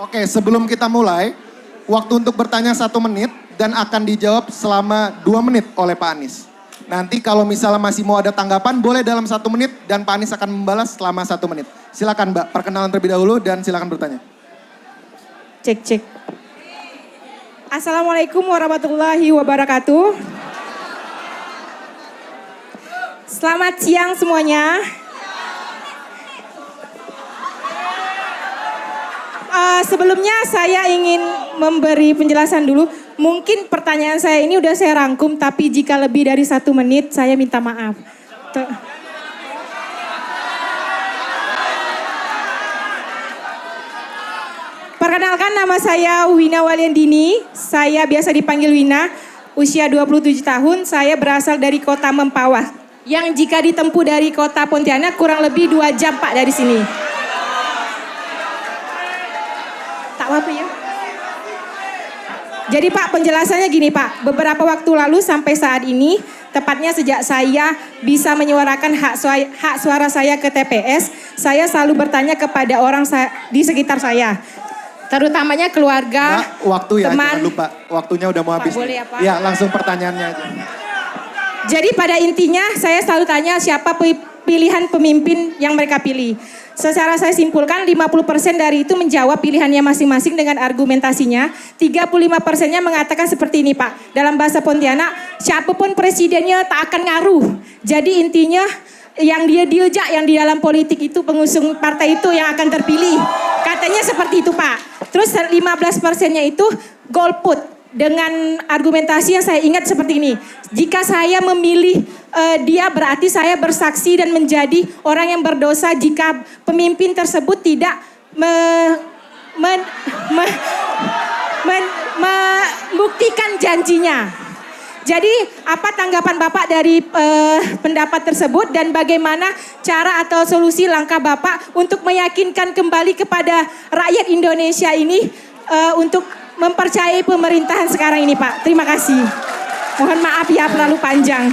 Oke, sebelum kita mulai, waktu untuk bertanya 1 menit dan akan dijawab selama 2 menit oleh Pak Anies. Nanti kalau misalnya masih mau ada tanggapan, boleh dalam 1 menit dan Pak Anies akan membalas selama 1 menit. Silakan Mbak, perkenalan terlebih dahulu dan silakan bertanya. Cek. Assalamualaikum warahmatullahi wabarakatuh. Selamat siang semuanya. Sebelumnya saya ingin memberi penjelasan dulu. Mungkin pertanyaan saya ini udah saya rangkum, tapi jika lebih dari 1 menit saya minta maaf. Perkenalkan, nama saya Wina Waliandini. Saya biasa dipanggil Wina. Usia 27 tahun, saya berasal dari kota Mempawah. Yang jika ditempuh dari kota Pontianak kurang lebih 2 jam Pak dari sini. Tak apa ya. Jadi Pak, penjelasannya gini Pak. Beberapa waktu lalu sampai saat ini, tepatnya sejak saya bisa menyuarakan hak suara saya ke TPS, saya selalu bertanya kepada orang di sekitar saya. Terutamanya keluarga, Mbak, waktu ya, teman. jangan lupa. Waktunya udah mau habis. Pak, boleh ya Pak? Ya, langsung pertanyaannya aja. Jadi pada intinya saya selalu tanya siapa pilihan pemimpin yang mereka pilih. Secara saya simpulkan 50% dari itu menjawab pilihannya masing-masing dengan argumentasinya. 35%-nya mengatakan seperti ini Pak. Dalam bahasa Pontianak, siapapun presidennya tak akan ngaruh. Jadi intinya yang dia diajak yang di dalam politik itu pengusung partai itu yang akan terpilih. Katanya seperti itu Pak. Terus 15%-nya itu golput. Dengan argumentasi yang saya ingat seperti ini. Jika saya memilih dia berarti saya bersaksi dan menjadi orang yang berdosa jika pemimpin tersebut tidak membuktikan janjinya. Jadi apa tanggapan Bapak dari pendapat tersebut dan bagaimana cara atau solusi langkah Bapak untuk meyakinkan kembali kepada rakyat Indonesia ini untuk mempercayai pemerintahan sekarang ini Pak. Terima kasih. Mohon maaf ya terlalu panjang.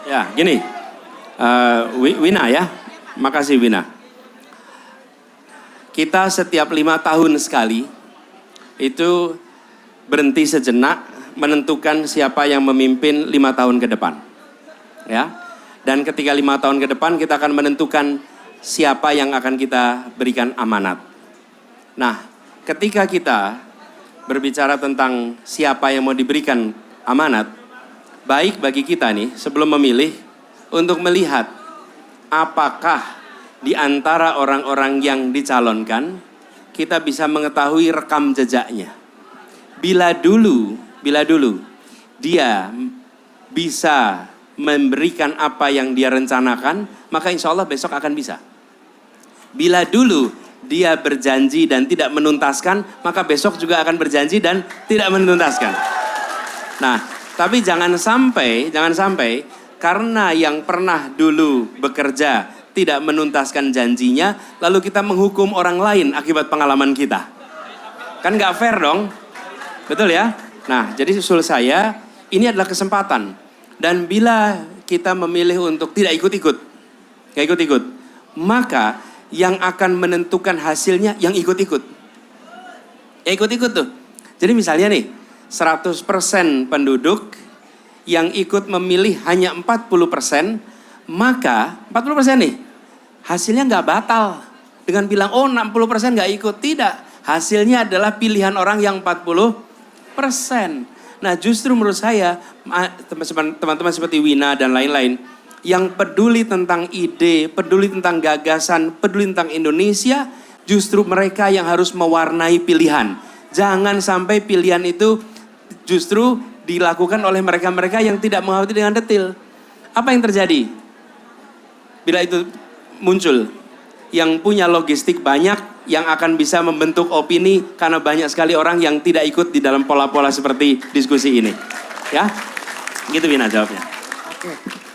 Ya gini, Wina ya, makasih Wina. Kita setiap 5 tahun sekali itu berhenti sejenak menentukan siapa yang memimpin 5 tahun ke depan. Ya, dan ketika 5 tahun ke depan kita akan menentukan siapa yang akan kita berikan amanat. Nah, ketika kita berbicara tentang siapa yang mau diberikan amanat, baik bagi kita nih sebelum memilih untuk melihat apakah di antara orang-orang yang dicalonkan kita bisa mengetahui rekam jejaknya. Bila dulu dia bisa memberikan apa yang dia rencanakan, maka insya Allah besok akan bisa. Bila dulu dia berjanji dan tidak menuntaskan, maka besok juga akan berjanji dan tidak menuntaskan. Nah, tapi jangan sampai karena yang pernah dulu bekerja tidak menuntaskan janjinya, lalu kita menghukum orang lain akibat pengalaman kita. Kan nggak fair dong, betul ya? Nah, jadi usul saya, ini adalah kesempatan. Dan bila kita memilih untuk tidak ikut-ikut, maka yang akan menentukan hasilnya yang ikut-ikut. Ya ikut-ikut tuh. Jadi misalnya nih, 100% penduduk yang ikut memilih hanya 40%, maka 40% nih, hasilnya nggak batal. Dengan bilang, oh 60% nggak ikut. Tidak, hasilnya adalah pilihan orang yang 40%. Nah justru menurut saya, teman-teman seperti Wina dan lain-lain, yang peduli tentang ide, peduli tentang gagasan, peduli tentang Indonesia, justru mereka yang harus mewarnai pilihan. Jangan sampai pilihan itu justru dilakukan oleh mereka-mereka yang tidak mengerti dengan detail. Apa yang terjadi? Bila itu muncul, yang punya logistik banyak, yang akan bisa membentuk opini karena banyak sekali orang yang tidak ikut di dalam pola-pola seperti diskusi ini. Ya, gitu Wina jawabnya. Oke.